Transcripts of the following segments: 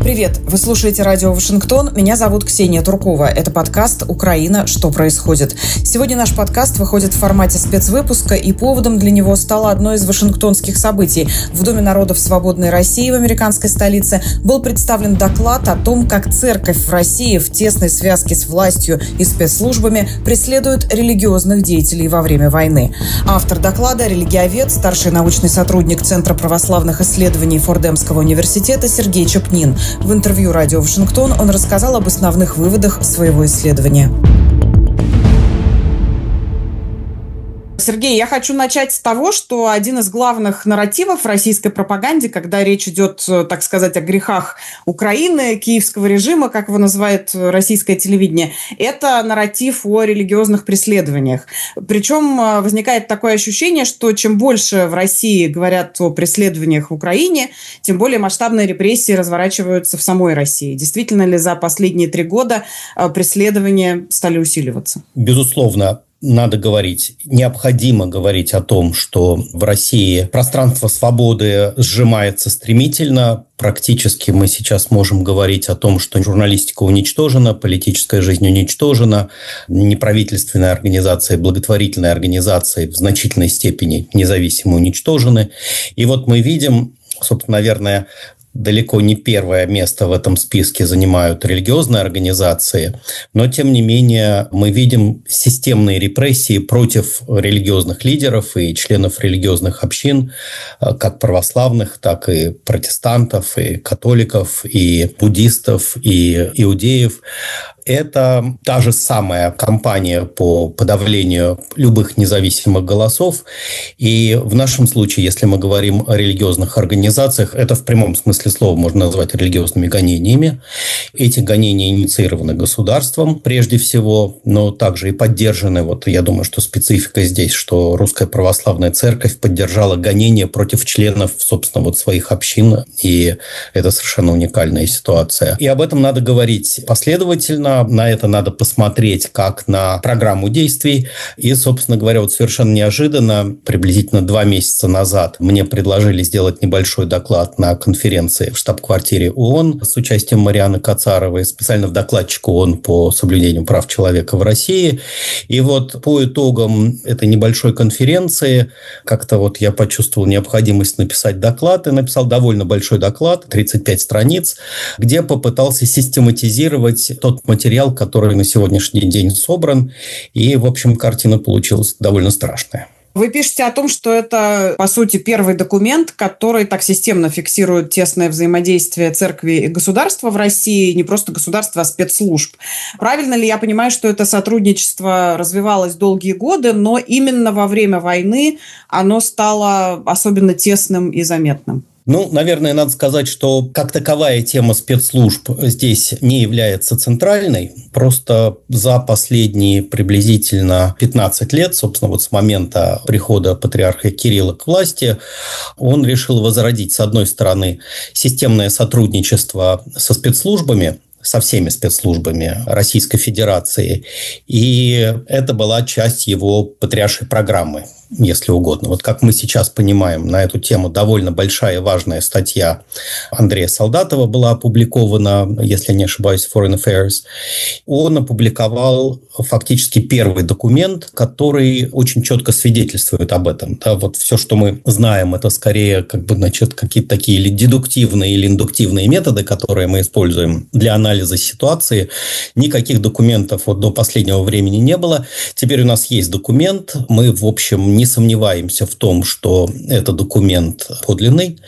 Привет! Вы слушаете радио Вашингтон. Меня зовут Ксения Туркова. Это подкаст «Украина. Что происходит?». Сегодня наш подкаст выходит в формате спецвыпуска, и поводом для него стало одно из вашингтонских событий. В Доме народов Свободной России в американской столице был представлен доклад о том, как церковь в России в тесной связке с властью и спецслужбами преследует религиозных деятелей во время войны. Автор доклада – религиовед, старший научный сотрудник Центра православных исследований Фордемского университета Сергей Чепнин. В интервью радио Вашингтон он рассказал об основных выводах своего исследования. Сергей, я хочу начать с того, что один из главных нарративов в российской пропаганде, когда речь идет, так сказать, о грехах Украины, киевского режима, как его называет российское телевидение, это нарратив о религиозных преследованиях. Причем возникает такое ощущение, что чем больше в России говорят о преследованиях в Украине, тем более масштабные репрессии разворачиваются в самой России. Действительно ли за последние 3 года преследования стали усиливаться? Безусловно. Надо говорить, необходимо говорить о том, что в России пространство свободы сжимается стремительно. Практически мы сейчас можем говорить о том, что журналистика уничтожена, политическая жизнь уничтожена, неправительственные организации, благотворительные организации в значительной степени независимо уничтожены. И вот мы видим, собственно, наверное, далеко не первое место в этом списке занимают религиозные организации, но, тем не менее, мы видим системные репрессии против религиозных лидеров и членов религиозных общин, как православных, так и протестантов, и католиков, и буддистов, и иудеев. Это та же самая кампания по подавлению любых независимых голосов. И в нашем случае, если мы говорим о религиозных организациях, это в прямом смысле слова можно назвать религиозными гонениями. Эти гонения инициированы государством прежде всего, но также и поддержаны. Вот я думаю, что специфика здесь, что Русская Православная Церковь поддержала гонения против членов, собственно, вот своих общин. И это совершенно уникальная ситуация. И об этом надо говорить последовательно. На это надо посмотреть как на программу действий. И, собственно говоря, вот совершенно неожиданно, приблизительно 2 месяца назад, мне предложили сделать небольшой доклад на конференции в штаб-квартире ООН с участием Марианы Кацаровой, специально в докладчику ООН по соблюдению прав человека в России. И вот по итогам этой небольшой конференции как-то вот я почувствовал необходимость написать доклад. И написал довольно большой доклад, 35 страниц, где попытался систематизировать тот материал, который на сегодняшний день собран. И, в общем, картина получилась довольно страшная. Вы пишете о том, что это, по сути, первый документ, который так системно фиксирует тесное взаимодействие церкви и государства в России, не просто государства, а спецслужб. Правильно ли я понимаю, что это сотрудничество развивалось долгие годы, но именно во время войны оно стало особенно тесным и заметным? Ну, наверное, надо сказать, что как таковая тема спецслужб здесь не является центральной. Просто за последние приблизительно 15 лет, собственно, вот с момента прихода патриарха Кирилла к власти, он решил возродить, с одной стороны, системное сотрудничество со спецслужбами, со всеми спецслужбами Российской Федерации. И это была часть его патриаршей программы, если угодно. Вот как мы сейчас понимаем, на эту тему довольно большая и важная статья Андрея Солдатова была опубликована, если я не ошибаюсь, в Foreign Affairs. Он опубликовал фактически первый документ, который очень четко свидетельствует об этом. Да, вот все, что мы знаем, это скорее какие-то такие или дедуктивные, или индуктивные методы, которые мы используем для анализа ситуации. Никаких документов вот до последнего времени не было. Теперь у нас есть документ. Мы, в общем, не сомневаемся в том, что это документ подлинный.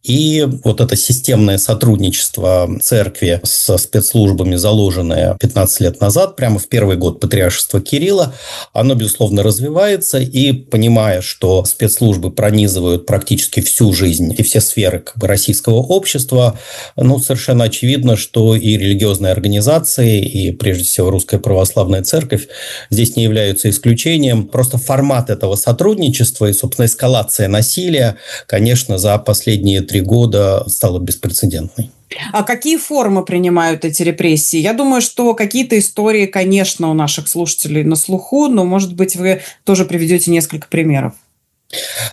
И вот это системное сотрудничество церкви со спецслужбами, заложенное 15 лет назад, прямо в первый год патриаршества Кирилла, оно, безусловно, развивается. И понимая, что спецслужбы пронизывают практически всю жизнь и все сферы российского общества, совершенно очевидно, что и религиозные организации, и прежде всего Русская Православная Церковь здесь не являются исключением. Просто формат этого сотрудничества и, собственно, эскалация насилия, конечно, за последние 3 года стала беспрецедентной. А какие формы принимают эти репрессии? Я думаю, что какие-то истории, конечно, у наших слушателей на слуху, но, может быть, вы тоже приведете несколько примеров.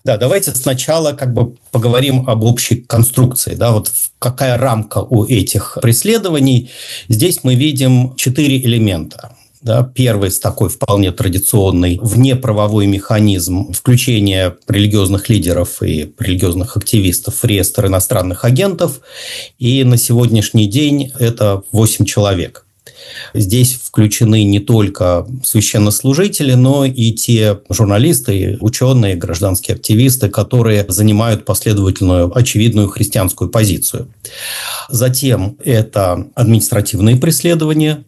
Да, давайте сначала поговорим об общей конструкции. Да, вот какая рамка у этих преследований. Здесь мы видим 4 элемента. Да, первый такой вполне традиционный внеправовой механизм включения религиозных лидеров и религиозных активистов в реестр иностранных агентов. И на сегодняшний день это 8 человек. Здесь включены не только священнослужители, но и те журналисты, ученые, гражданские активисты, которые занимают последовательную, очевидную христианскую позицию. Затем это административные преследования,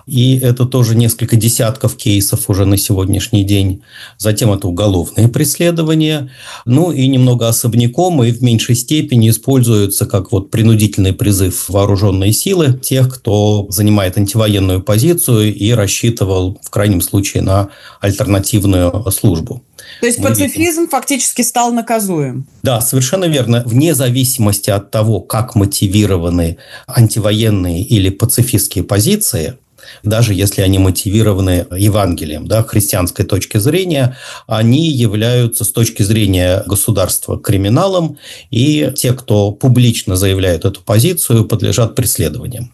и это тоже несколько десятков кейсов уже на сегодняшний день. Затем это уголовные преследования. Ну и немного особняком и в меньшей степени используются как принудительный призыв в вооруженные силы тех, кто занимает антивоенную позицию и рассчитывал в крайнем случае на альтернативную службу. То есть пацифизм фактически стал наказуем? Да, совершенно верно. Вне зависимости от того, как мотивированы антивоенные или пацифистские позиции, даже если они мотивированы Евангелием, да, христианской точки зрения, они являются с точки зрения государства криминалом, и те, кто публично заявляют эту позицию, подлежат преследованиям.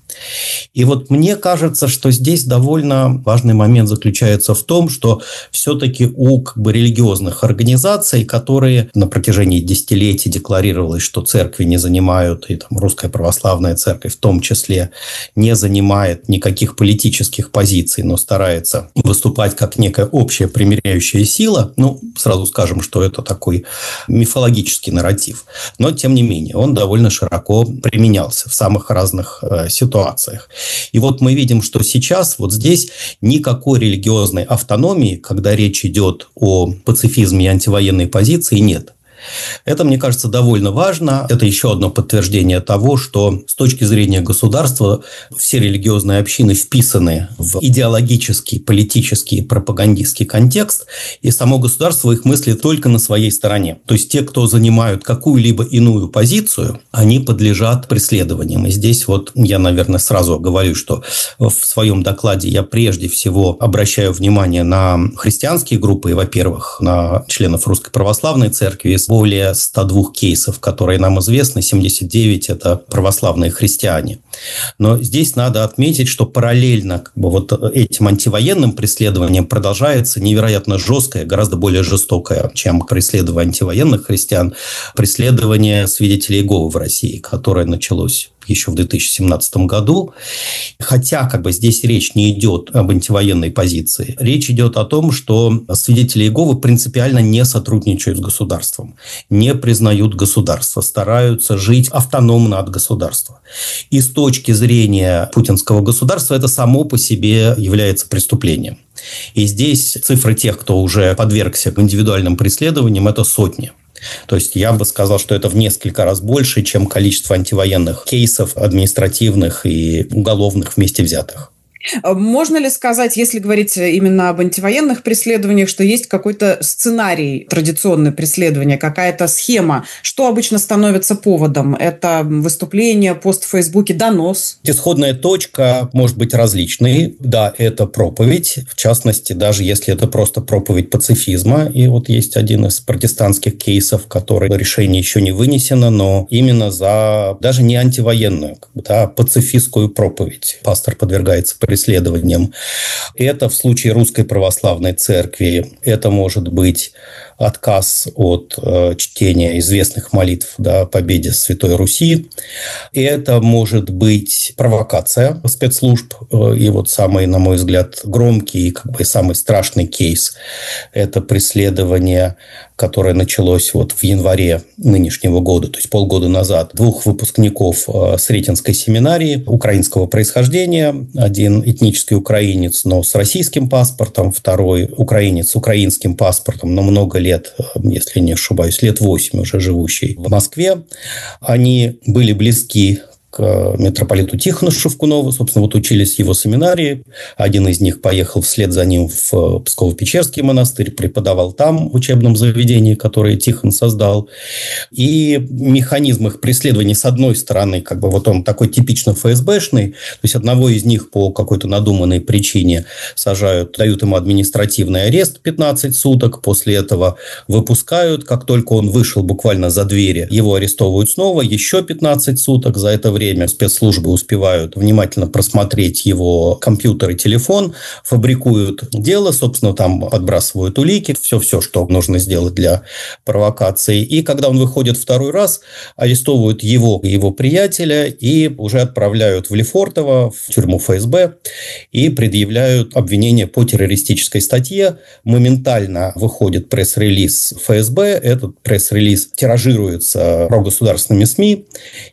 И мне кажется, что здесь довольно важный момент заключается в том, что все-таки у религиозных организаций, которые на протяжении десятилетий декларировалось, что церкви не занимают, и Русская Православная Церковь в том числе, не занимает никаких политических позиций, но старается выступать как некая общая примиряющая сила. Сразу скажем, что это такой мифологический нарратив. Но, тем не менее, он довольно широко применялся в самых разных ситуациях. И мы видим, что сейчас здесь никакой религиозной автономии, когда речь идет о пацифизме и антивоенной позиции, нет. Это, мне кажется, довольно важно. Это еще одно подтверждение того, что с точки зрения государства все религиозные общины вписаны в идеологический, политический, пропагандистский контекст, и само государство их мыслит только на своей стороне. То есть те, кто занимают какую-либо иную позицию, они подлежат преследованиям. И здесь я, наверное, сразу говорю, что в своем докладе я прежде всего обращаю внимание на христианские группы, и, во-первых, на членов Русской Православной Церкви. Более 102 кейсов, которые нам известны, 79 – это православные христиане. Но здесь надо отметить, что параллельно этим антивоенным преследованиям продолжается невероятно жесткое, гораздо более жестокое, чем преследование антивоенных христиан, преследование свидетелей Иеговы в России, которое началось еще в 2017 году. Хотя здесь речь не идет об антивоенной позиции. Речь идет о том, что свидетели Иеговы принципиально не сотрудничают с государством, не признают государство, стараются жить автономно от государства. И с точки зрения путинского государства это само по себе является преступлением. И здесь цифры тех, кто уже подвергся индивидуальным преследованиям, это сотни. То есть я бы сказал, что это в несколько раз больше, чем количество антивоенных кейсов, административных и уголовных вместе взятых. Можно ли сказать, если говорить именно об антивоенных преследованиях, что есть какой-то сценарий традиционное преследование, какая-то схема? Что обычно становится поводом? Это выступление, пост в Фейсбуке, донос? Исходная точка может быть различной. Да, это проповедь. В частности, даже если это просто проповедь пацифизма. И есть один из протестантских кейсов, который решение еще не вынесено, но именно за даже не антивоенную, пацифистскую проповедь. Пастор подвергается преследованиям. Это в случае Русской Православной Церкви. Это может быть отказ от чтения известных молитв о победе Святой Руси. Это может быть провокация спецслужб. И самый, на мой взгляд, громкий и самый страшный кейс – это преследование, которое началось в январе нынешнего года, то есть полгода назад, 2 выпускников Сретенской семинарии украинского происхождения. Один этнический украинец, но с российским паспортом, второй украинец с украинским паспортом, но много лет, если не ошибаюсь, лет 8 уже живущий в Москве. Они были близки к митрополиту Тихону Шевкунову. Собственно, вот учились в его семинарии. Один из них поехал вслед за ним в Псково-Печерский монастырь, преподавал там в учебном заведении, которое Тихон создал. И механизм их преследования, с одной стороны, как бы вот он такой типично ФСБшный, то есть одного из них по какой-то надуманной причине сажают, дают ему административный арест 15 суток, после этого выпускают, как только он вышел буквально за двери, его арестовывают снова, еще 15 суток. За это время спецслужбы успевают внимательно просмотреть его компьютер и телефон, фабрикуют дело, собственно, там подбрасывают улики, все, что нужно сделать для провокации. И когда он выходит второй раз, арестовывают его и его приятеля и уже отправляют в Лефортово, в тюрьму ФСБ, и предъявляют обвинение по террористической статье. Моментально выходит пресс-релиз ФСБ. Этот пресс-релиз тиражируется прогосударственными СМИ,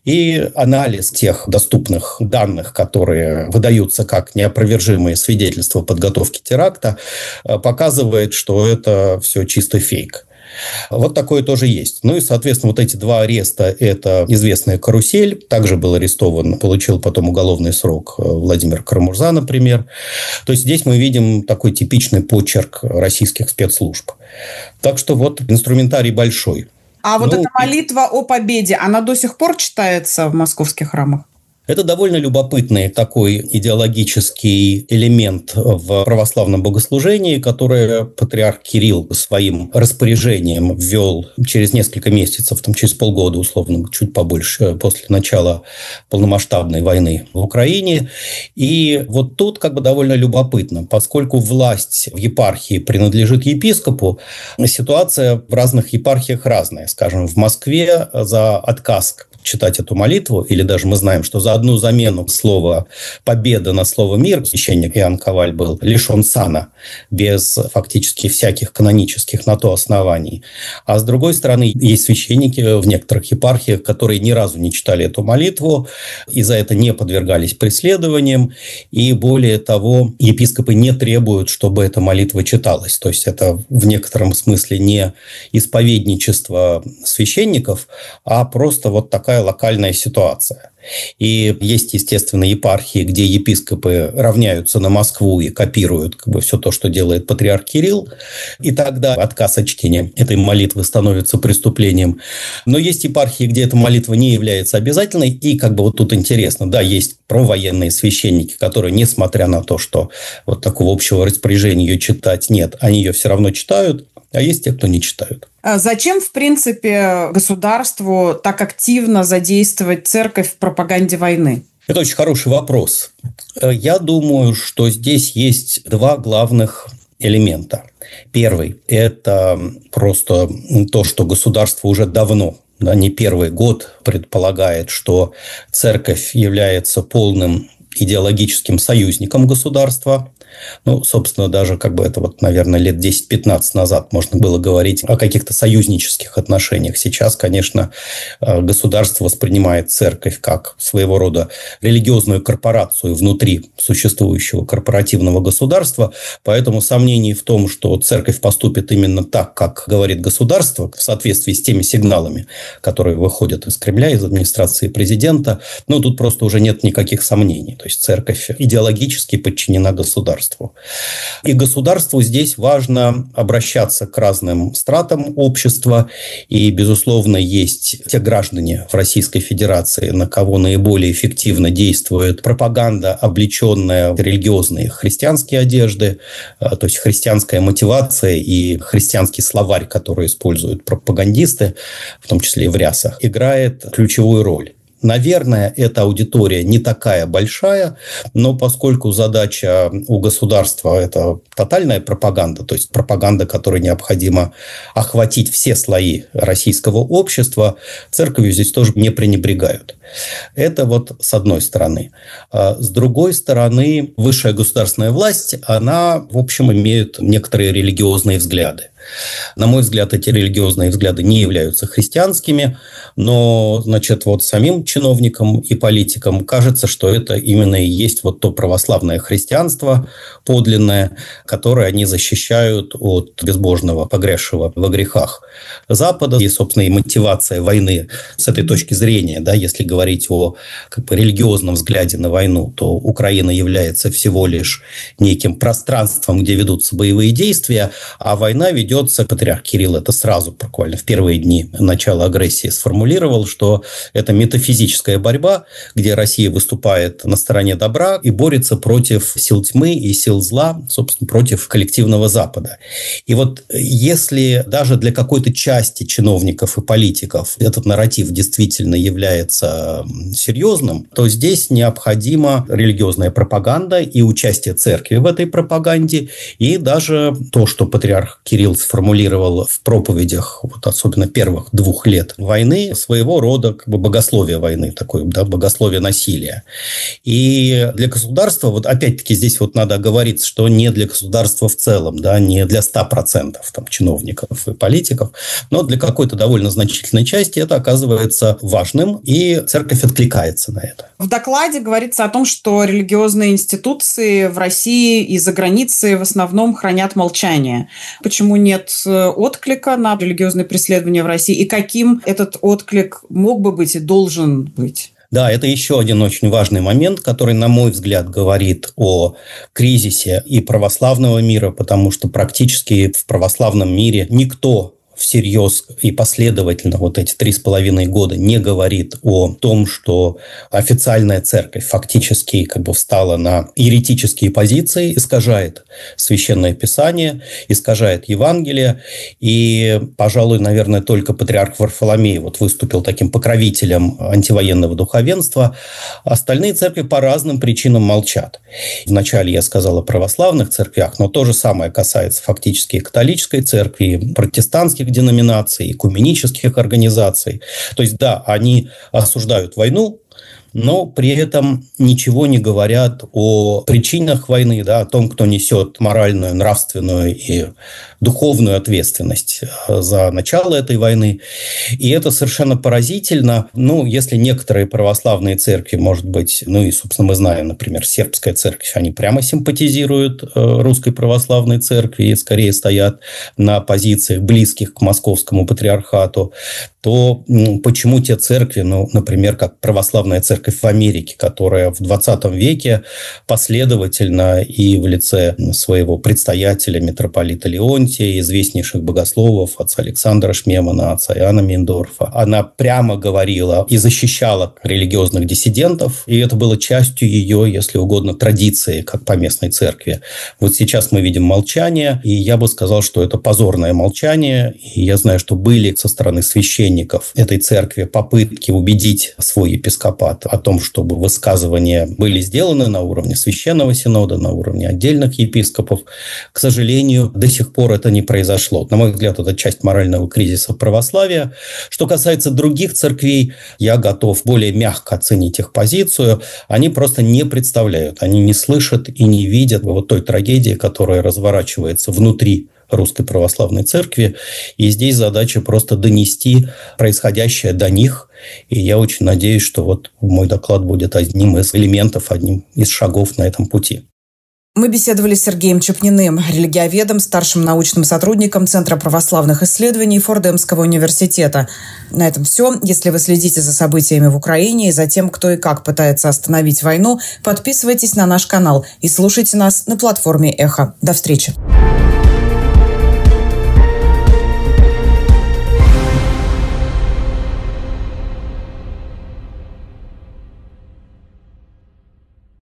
и анализ тех доступных данных, которые выдаются как неопровержимые свидетельства подготовки теракта, показывает, что это все чистый фейк. Вот такое тоже есть. Ну и, соответственно, вот эти два ареста – это известная «Карусель». Также был арестован, получил потом уголовный срок Владимир Карамурза, например. То есть здесь мы видим такой типичный почерк российских спецслужб. Так что вот инструментарий большой. А вот эта молитва о победе, она до сих пор читается в московских храмах? Это довольно любопытный такой идеологический элемент в православном богослужении, которое патриарх Кирилл своим распоряжением ввел через несколько месяцев, там, через полгода, условно, чуть побольше, после начала полномасштабной войны в Украине. И вот тут как бы довольно любопытно, поскольку власть в епархии принадлежит епископу, ситуация в разных епархиях разная. Скажем, в Москве за отказ читать эту молитву, или даже мы знаем, что за одну замену слова «победа» на слово «мир» священник Иоанн Коваль был лишен сана, без фактически всяких канонических на то оснований. А с другой стороны, есть священники в некоторых епархиях, которые ни разу не читали эту молитву, и за это не подвергались преследованиям, и более того, епископы не требуют, чтобы эта молитва читалась. То есть это в некотором смысле не исповедничество священников, а просто вот такая локальная ситуация. И есть, естественно, епархии, где епископы равняются на Москву и копируют как бы все то, что делает патриарх Кирилл. И тогда отказ от чтения этой молитвы становится преступлением. Но есть епархии, где эта молитва не является обязательной. И как бы вот тут интересно, да, есть провоенные священники, которые, несмотря на то, что вот такого общего распоряжения ее читать нет, они ее все равно читают. А есть те, кто не читают. Зачем, в принципе, государству так активно задействовать церковь в пропаганде войны? Это очень хороший вопрос. Я думаю, что здесь есть два главных элемента. Первый – это просто то, что государство уже давно, не первый год, предполагает, что церковь является полным идеологическим союзником государства. Ну, собственно, даже как бы это вот, наверное, лет 10-15 назад можно было говорить о каких-то союзнических отношениях. Сейчас, конечно, государство воспринимает церковь как своего рода религиозную корпорацию внутри существующего корпоративного государства, поэтому сомнений в том, что церковь поступит именно так, как говорит государство, в соответствии с теми сигналами, которые выходят из Кремля, из администрации президента, ну, тут просто уже нет никаких сомнений. То есть церковь идеологически подчинена государству. И государству здесь важно обращаться к разным стратам общества. И, безусловно, есть те граждане в Российской Федерации, на кого наиболее эффективно действует пропаганда, облеченная в религиозные христианские одежды, то есть христианская мотивация и христианский словарь, который используют пропагандисты, в том числе и в рясах, играет ключевую роль. Наверное, эта аудитория не такая большая, но поскольку задача у государства – это тотальная пропаганда, то есть пропаганда, которой необходимо охватить все слои российского общества, церковью здесь тоже не пренебрегают. Это вот с одной стороны. С другой стороны, высшая государственная власть, она, в общем, имеет некоторые религиозные взгляды. На мой взгляд, эти религиозные взгляды не являются христианскими, но, вот самим чиновникам и политикам кажется, что это именно и есть вот то православное христианство подлинное, которое они защищают от безбожного, погрязшего во грехах Запада. И, собственно, и мотивация войны с этой точки зрения, если говорить о религиозном взгляде на войну, то Украина является всего лишь неким пространством, где ведутся боевые действия, а война ведется, патриарх Кирилл это сразу, буквально в первые дни начала агрессии сформулировал, что это метафизическая борьба, где Россия выступает на стороне добра и борется против сил тьмы и сил зла, собственно, против коллективного Запада. И вот если даже для какой-то части чиновников и политиков этот нарратив действительно является серьезным, то здесь необходима религиозная пропаганда и участие церкви в этой пропаганде, и даже то, что патриарх Кирилл сформулировал в проповедях, особенно первых 2 лет войны, своего рода богословие войны, такое богословие насилия. И для государства, опять-таки здесь надо оговориться, что не для государства в целом, не для 100% чиновников и политиков, но для какой-то довольно значительной части это оказывается важным, и церковь откликается на это. В докладе говорится о том, что религиозные институции в России и за границей в основном хранят молчание. Почему нет отклика на религиозные преследования в России? И каким этот отклик мог бы быть и должен быть? Да, это еще один очень важный момент, который, на мой взгляд, говорит о кризисе и православного мира, потому что практически в православном мире никто всерьез и последовательно эти 3,5 года не говорит о том, что официальная церковь фактически встала на еретические позиции, искажает Священное Писание, искажает Евангелие. И, пожалуй, наверное, только патриарх Варфоломей выступил таким покровителем антивоенного духовенства. Остальные церкви по разным причинам молчат. Вначале я сказал о православных церквях, но то же самое касается фактически и католической церкви, и протестантских деноминаций, экуменических организаций. То есть, да, они осуждают войну, но при этом ничего не говорят о причинах войны, о том, кто несет моральную, нравственную и духовную ответственность за начало этой войны. И это совершенно поразительно. Если некоторые православные церкви, может быть, и, собственно, мы знаем, например, сербская церковь, они прямо симпатизируют русской православной церкви и скорее стоят на позициях, близких к московскому патриархату, то почему те церкви, например, как православная церковь в Америке, которая в 20 веке последовательно и в лице своего предстоятеля, митрополита Леонтия, известнейших богословов, отца Александра Шмемана, отца Иоанна Мейндорфа, она прямо говорила и защищала религиозных диссидентов, и это было частью ее, если угодно, традиции, как поместной церкви. Сейчас мы видим молчание, и я бы сказал, что это позорное молчание, и я знаю, что были со стороны священников этой церкви попытки убедить свой епископат о том, чтобы высказывания были сделаны на уровне Священного Синода, на уровне отдельных епископов. К сожалению, до сих пор это не произошло. На мой взгляд, это часть морального кризиса православия. Что касается других церквей, я готов более мягко оценить их позицию. Они просто не представляют, они не слышат и не видят той трагедии, которая разворачивается внутри Русской Православной Церкви. И здесь задача просто донести происходящее до них. И я очень надеюсь, что мой доклад будет одним из элементов, одним из шагов на этом пути. Мы беседовали с Сергеем Чепниным, религиоведом, старшим научным сотрудником Центра православных исследований Фордемского университета. На этом все. Если вы следите за событиями в Украине и за тем, кто и как пытается остановить войну, подписывайтесь на наш канал и слушайте нас на платформе «Эхо». До встречи.